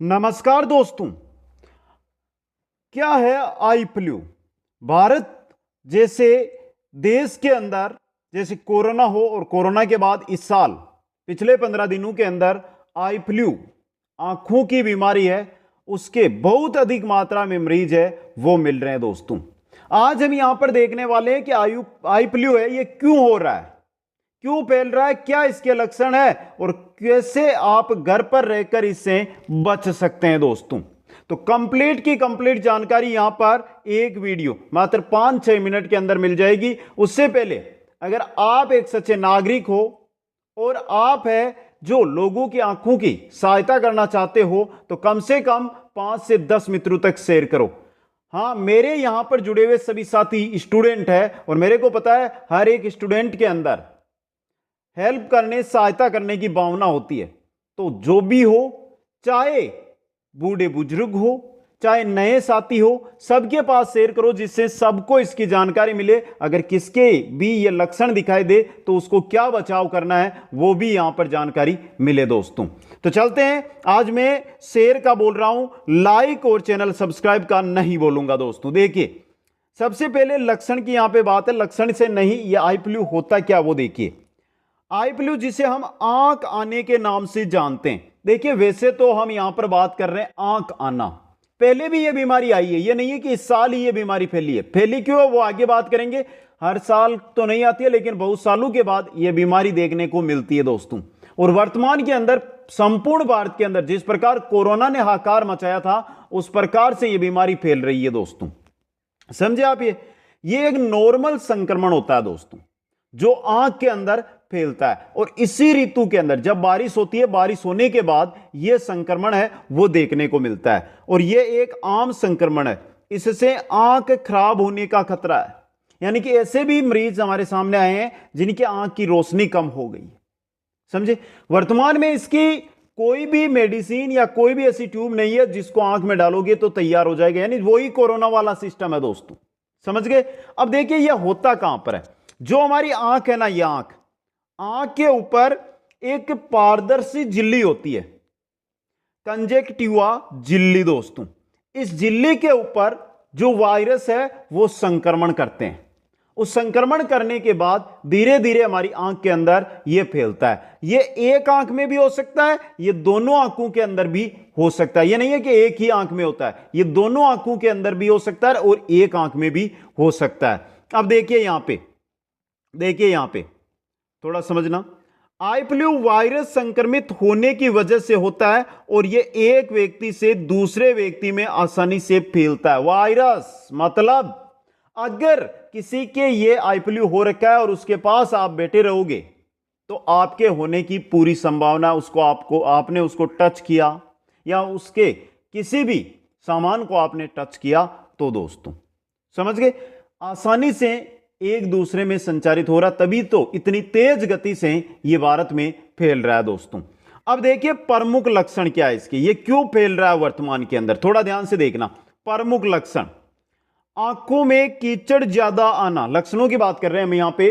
नमस्कार दोस्तों। क्या है आई फ्लू? भारत जैसे देश के अंदर जैसे कोरोना हो और कोरोना के बाद इस साल पिछले 15 दिनों के अंदर आई फ्लू आंखों की बीमारी है, उसके बहुत अधिक मात्रा में मरीज है वो मिल रहे हैं। दोस्तों, आज हम यहां पर देखने वाले हैं कि आई फ्लू है ये क्यों हो रहा है, क्यों फैल रहा है, क्या इसके लक्षण है और कैसे आप घर पर रहकर इससे बच सकते हैं। दोस्तों, तो कंप्लीट की कंप्लीट जानकारी यहां पर एक वीडियो मात्र 5-6 मिनट के अंदर मिल जाएगी। उससे पहले अगर आप एक सच्चे नागरिक हो और आप है जो लोगों की आंखों की सहायता करना चाहते हो तो कम से कम 5 से 10 मित्रों तक शेयर करो। हाँ, मेरे यहां पर जुड़े हुए सभी साथी स्टूडेंट है और मेरे को पता है हर एक स्टूडेंट के अंदर हेल्प करने, सहायता करने की भावना होती है। तो जो भी हो, चाहे बूढ़े बुजुर्ग हो, चाहे नए साथी हो, सबके पास शेयर करो जिससे सबको इसकी जानकारी मिले। अगर किसके भी ये लक्षण दिखाई दे तो उसको क्या बचाव करना है वो भी यहां पर जानकारी मिले। दोस्तों, तो चलते हैं। आज मैं शेयर का बोल रहा हूं, लाइक और चैनल सब्सक्राइब का नहीं बोलूंगा। दोस्तों देखिए, सबसे पहले लक्षण की यहां पे बात है। लक्षण से नहीं, ये आई फ्लू होता क्या वो देखिए। आई फ्लू जिसे हम आंख आने के नाम से जानते हैं। देखिए, वैसे तो हम यहां पर बात कर रहे हैं आंख आना, पहले भी यह बीमारी आई है, यह नहीं है कि इस साल ही यह बीमारी फैली है। फैली क्यों है वो आगे बात करेंगे। हर साल तो नहीं आती है लेकिन बहुत सालों के बाद यह बीमारी देखने को मिलती है। दोस्तों, और वर्तमान के अंदर संपूर्ण भारत के अंदर जिस प्रकार कोरोना ने हाहाकार मचाया था उस प्रकार से यह बीमारी फैल रही है। दोस्तों समझे आप, ये एक नॉर्मल संक्रमण होता है दोस्तों, जो आंख के अंदर फैलता है। और इसी ऋतु के अंदर जब बारिश होती है, बारिश होने के बाद यह संक्रमण है वो देखने को मिलता है और यह एक आम संक्रमण है। इससे आंख खराब होने का खतरा है, यानी कि ऐसे भी मरीज हमारे सामने आए हैं जिनकी आंख की रोशनी कम हो गई, समझे। वर्तमान में इसकी कोई भी मेडिसिन या कोई भी ऐसी ट्यूब नहीं है जिसको आंख में डालोगे तो तैयार हो जाएगा, यानी वही कोरोना वाला सिस्टम है। दोस्तों समझ गए। अब देखिए यह होता कहां पर है। जो हमारी आंख है ना, यह आंख के ऊपर एक पारदर्शी झिल्ली होती है, कंजेक्टिवा झिल्ली। दोस्तों, इस झिल्ली के ऊपर जो वायरस है वो संक्रमण करते हैं। उस संक्रमण करने के बाद धीरे धीरे हमारी आंख के अंदर यह फैलता है। यह एक आंख में भी हो सकता है, यह दोनों आंखों के अंदर भी हो सकता है। यह नहीं है कि एक ही आंख में होता है, यह दोनों आंखों के अंदर भी हो सकता है और एक आंख में भी हो सकता है। अब देखिए यहां पे थोड़ा समझना। आई फ्लू वायरस संक्रमित होने की वजह से होता है और यह एक व्यक्ति से दूसरे व्यक्ति में आसानी से फैलता है। वायरस मतलब अगर किसी के ये आई फ्लू हो रखा है और उसके पास आप बैठे रहोगे तो आपके होने की पूरी संभावना, आपने उसको टच किया या उसके किसी भी सामान को आपने टच किया तो दोस्तों समझ गए, आसानी से एक दूसरे में संचारित हो रहा, तभी तो इतनी तेज गति से यह भारत में फैल रहा है। दोस्तों अब देखिए प्रमुख लक्षण क्या है इसके, ये क्यों फैल रहा है वर्तमान के अंदर, थोड़ा ध्यान से देखना। प्रमुख लक्षण, आंखों में कीचड़ ज्यादा आना, लक्षणों की बात कर रहे हैं हम यहां पे।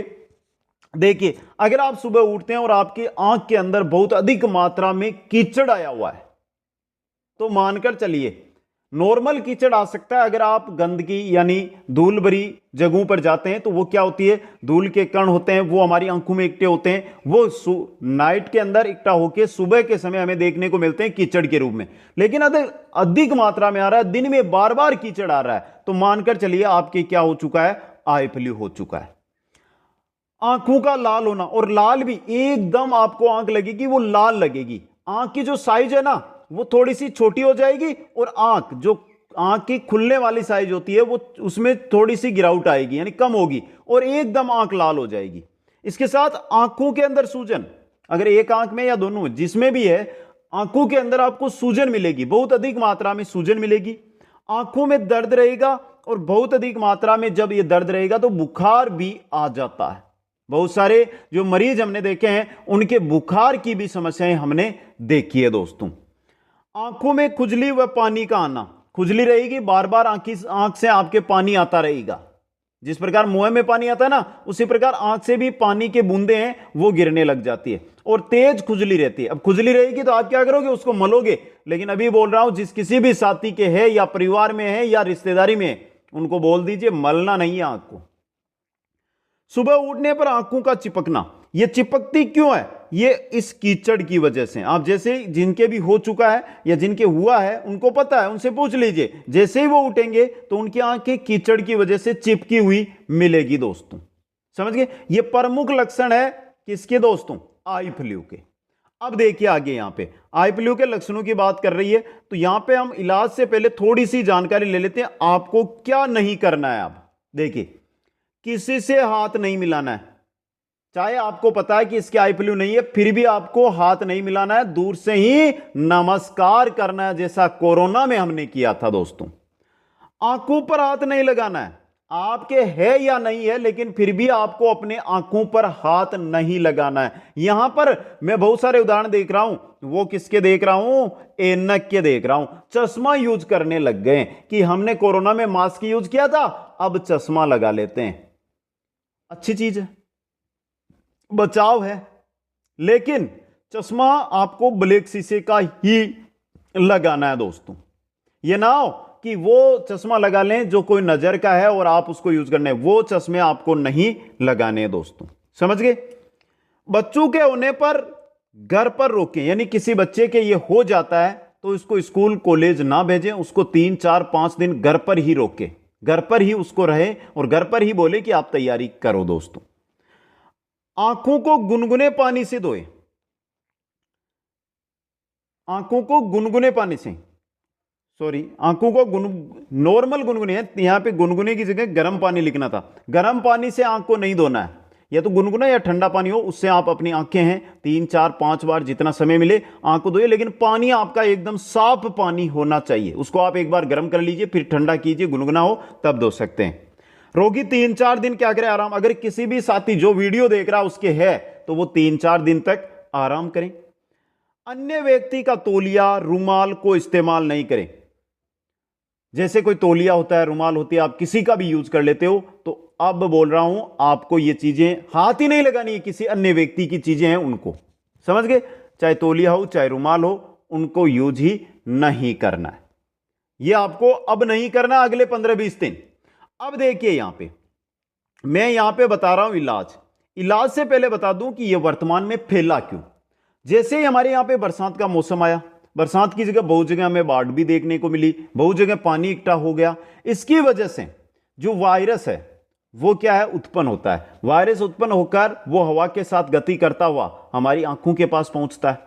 देखिए, अगर आप सुबह उठते हैं और आपकी आंख के अंदर बहुत अधिक मात्रा में कीचड़ आया हुआ है तो मानकर चलिए नॉर्मल कीचड़ आ सकता है। अगर आप गंदगी यानी धूल भरी जगहों पर जाते हैं तो वो क्या होती है, धूल के कण होते हैं वो हमारी आंखों में इकट्ठे होते हैं, वो नाइट के अंदर इकट्ठा होकर सुबह के समय हमें देखने को मिलते हैं कीचड़ के रूप में। लेकिन अगर अधिक मात्रा में आ रहा है, दिन में बार बार कीचड़ आ रहा है तो मानकर चलिए आपके क्या हो चुका है, आई फ्लू हो चुका है। आंखों का लाल होना, और लाल भी एकदम आपको आंख लगेगी वो लाल लगेगी, आंख की जो साइज है ना वो थोड़ी सी छोटी हो जाएगी और आंख की खुलने वाली साइज होती है वो उसमें थोड़ी सी गिरावट आएगी यानी कम होगी और एकदम आंख लाल हो जाएगी। इसके साथ आंखों के अंदर सूजन, अगर एक आंख में या दोनों में जिसमें भी है, आंखों के अंदर आपको सूजन मिलेगी, बहुत अधिक मात्रा में सूजन मिलेगी। आंखों में दर्द रहेगा और बहुत अधिक मात्रा में जब यह दर्द रहेगा तो बुखार भी आ जाता है। बहुत सारे जो मरीज हमने देखे हैं उनके बुखार की भी समस्याएं हमने देखी है। दोस्तों आंखों में खुजली व पानी का आना, खुजली रहेगी, बार बार आंख से आपके पानी आता रहेगा। जिस प्रकार मुंह में पानी आता है ना उसी प्रकार आंख से भी पानी के बूंदे हैं वो गिरने लग जाती है। और तेज खुजली रहती है। अब खुजली रहेगी तो आप क्या करोगे, उसको मलोगे। लेकिन अभी बोल रहा हूं, जिस किसी भी साथी के है या परिवार में है या रिश्तेदारी में है, उनको बोल दीजिए मलना नहीं है आंख को। सुबह उठने पर आंखों का चिपकना, यह चिपकती क्यों है? ये इस कीचड़ की वजह से। आप जैसे जिनके भी हो चुका है या जिनके हुआ है उनको पता है, उनसे पूछ लीजिए। जैसे ही वो उठेंगे तो उनकी आंखें कीचड़ की वजह से चिपकी हुई मिलेगी दोस्तों। समझ गए? ये प्रमुख लक्षण है किसके दोस्तों? आई फ्लू के। अब देखिए आगे, यहां पे आई फ्लू के लक्षणों की बात कर रही है, तो यहां पे हम इलाज से पहले थोड़ी सी जानकारी ले लेते हैं। आपको क्या नहीं करना है? अब देखिए, किसी से हाथ नहीं मिलाना है। चाहे आपको पता है कि इसके आई फ्लू नहीं है, फिर भी आपको हाथ नहीं मिलाना है, दूर से ही नमस्कार करना है, जैसा कोरोना में हमने किया था दोस्तों। आंखों पर हाथ नहीं लगाना है। आपके है या नहीं है, लेकिन फिर भी आपको अपने आंखों पर हाथ नहीं लगाना है। यहां पर मैं बहुत सारे उदाहरण देख रहा हूं, वो किसके देख रहा हूं? ऐनक के देख रहा हूं। चश्मा यूज करने लग गए कि हमने कोरोना में मास्क यूज किया था, अब चश्मा लगा लेते हैं। अच्छी चीज है, बचाव है, लेकिन चश्मा आपको ब्लैक शीशे का ही लगाना है दोस्तों। यह ना हो कि वो चश्मा लगा लें जो कोई नजर का है और आप उसको यूज करने, वो चश्मे आपको नहीं लगाने हैं दोस्तों। समझ गए? बच्चों के होने पर घर पर रोकें, यानी किसी बच्चे के ये हो जाता है तो इसको स्कूल कॉलेज ना भेजें, उसको 3 4 5 दिन घर पर ही रोकें, घर पर ही उसको रहे और घर पर ही बोले कि आप तैयारी करो दोस्तों। आंखों को गुनगुने पानी से धोए, आंखों को गुनगुने पानी से, सॉरी, आंखों को नॉर्मल गुनगुने है, यहां पे गुनगुने की जगह गर्म पानी लिखना था। गर्म पानी से आंख को नहीं धोना है, या तो गुनगुना या ठंडा पानी हो, उससे आप अपनी आंखें हैं 3 4 5 बार जितना समय मिले आंख को धोइए। लेकिन पानी आपका एकदम साफ पानी होना चाहिए, उसको आप एक बार गर्म कर लीजिए, फिर ठंडा कीजिए, गुनगुना हो तब धो सकते हैं। रोगी 3 4 दिन क्या करे? आराम। अगर किसी भी साथी जो वीडियो देख रहा उसके है तो वो 3 4 दिन तक आराम करें। अन्य व्यक्ति का तौलिया रुमाल को इस्तेमाल नहीं करें। जैसे कोई तौलिया होता है, रुमाल होती है, आप किसी का भी यूज कर लेते हो, तो अब बोल रहा हूं आपको ये चीजें हाथ ही नहीं लगानी है, किसी अन्य व्यक्ति की चीजें हैं उनको। समझ गए? चाहे तौलिया हो चाहे रुमाल हो, उनको यूज ही नहीं करना है। ये आपको अब नहीं करना, अगले 15 20 दिन। अब देखिए यहां पे मैं यहां पे बता रहा हूं इलाज से पहले बता दूं कि यह वर्तमान में फैला क्यों। जैसे ही हमारे यहां पे बरसात का मौसम आया, बरसात की जगह बहुत जगह हमें बाढ़ भी देखने को मिली, बहुत जगह पानी इकट्ठा हो गया। इसकी वजह से जो वायरस है वो क्या है? उत्पन्न होता है। वायरस उत्पन्न होकर वो हवा के साथ गति करता हुआ हमारी आंखों के पास पहुंचता है।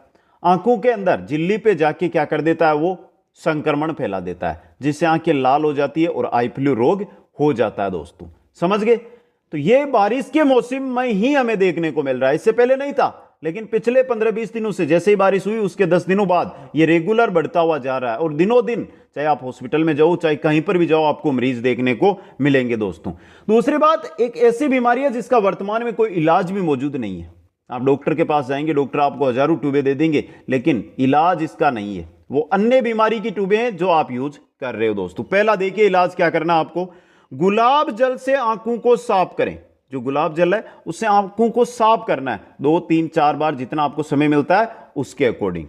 आंखों के अंदर झिल्ली पे जाके क्या कर देता है? वो संक्रमण फैला देता है, जिससे आंखें लाल हो जाती है और आई फ्लू रोग हो जाता है दोस्तों। समझ गए? तो ये बारिश के मौसम में ही हमें देखने को मिल रहा है, इससे पहले नहीं था। लेकिन पिछले 15 20 दिनों से जैसे ही बारिश हुई उसके 10 दिनों बाद ये रेगुलर बढ़ता हुआ जा रहा है, और दिनों दिन चाहे आप हॉस्पिटल में जाओ चाहे कहीं पर भी जाओ आपको मरीज देखने को मिलेंगे दोस्तों। दूसरी बात, एक ऐसी बीमारी है जिसका वर्तमान में कोई इलाज भी मौजूद नहीं है। आप डॉक्टर के पास जाएंगे, डॉक्टर आपको हजारों ट्यूबें दे देंगे, लेकिन इलाज इसका नहीं है। वो अन्य बीमारी की ट्यूबें हैं जो आप यूज कर रहे हो दोस्तों। पहला देखिए इलाज क्या करना आपको, गुलाब जल से आंखों को साफ करें। जो गुलाब जल है उससे आंखों को साफ करना है 2 3 4 बार, जितना आपको समय मिलता है उसके अकॉर्डिंग।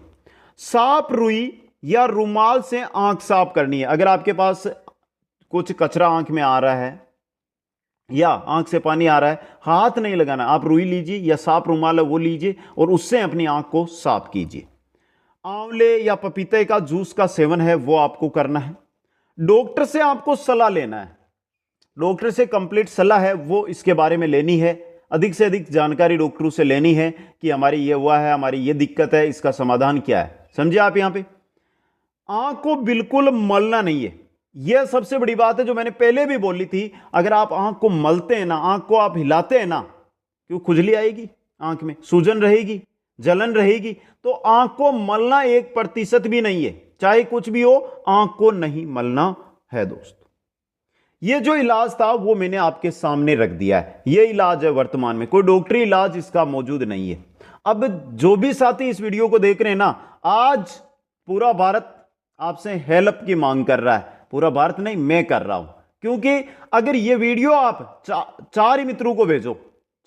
साफ रुई या रुमाल से आंख साफ करनी है। अगर आपके पास कुछ कचरा आंख में आ रहा है या आंख से पानी आ रहा है, हाथ नहीं लगाना, आप रुई लीजिए या साफ रुमाल है वो लीजिए और उससे अपनी आंख को साफ कीजिए। आंवले या पपीते का जूस का सेवन है वो आपको करना है। डॉक्टर से आपको सलाह लेना है, डॉक्टर से कंप्लीट सलाह है वो इसके बारे में लेनी है। अधिक से अधिक जानकारी डॉक्टरों से लेनी है कि हमारी ये हुआ है, हमारी ये दिक्कत है, इसका समाधान क्या है। समझे आप? यहां पे आंख को बिल्कुल मलना नहीं है, यह सबसे बड़ी बात है जो मैंने पहले भी बोली थी। अगर आप आंख को मलते हैं ना, आंख को आप हिलाते हैं ना, क्यों खुजली आएगी, आंख में सूजन रहेगी, जलन रहेगी, तो आंख को मलना 1% भी नहीं है। चाहे कुछ भी हो, आंख को नहीं मलना है दोस्तों। यह जो इलाज था वो मैंने आपके सामने रख दिया है, यह इलाज है। वर्तमान में कोई डॉक्टरी इलाज इसका मौजूद नहीं है। अब जो भी साथी इस वीडियो को देख रहे हैं ना, आज पूरा भारत आपसे हेल्प की मांग कर रहा है। पूरा भारत नहीं, मैं कर रहा हूं, क्योंकि अगर यह वीडियो आप 4 ही मित्रों को भेजो,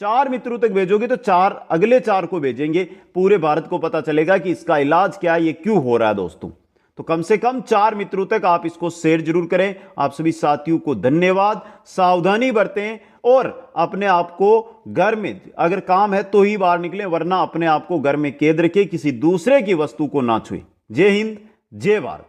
4 मित्रों तक भेजोगे तो अगले 4 को भेजेंगे, पूरे भारत को पता चलेगा कि इसका इलाज क्या है, ये क्यों हो रहा है दोस्तों। तो कम से कम 4 मित्रों तक आप इसको शेयर जरूर करें। आप सभी साथियों को धन्यवाद। सावधानी बरतें और अपने आप को घर में, अगर काम है तो ही बाहर निकलें, वरना अपने आप को घर में कैद रखें, किसी दूसरे की वस्तु को ना छुएं। जय हिंद, जय भारत।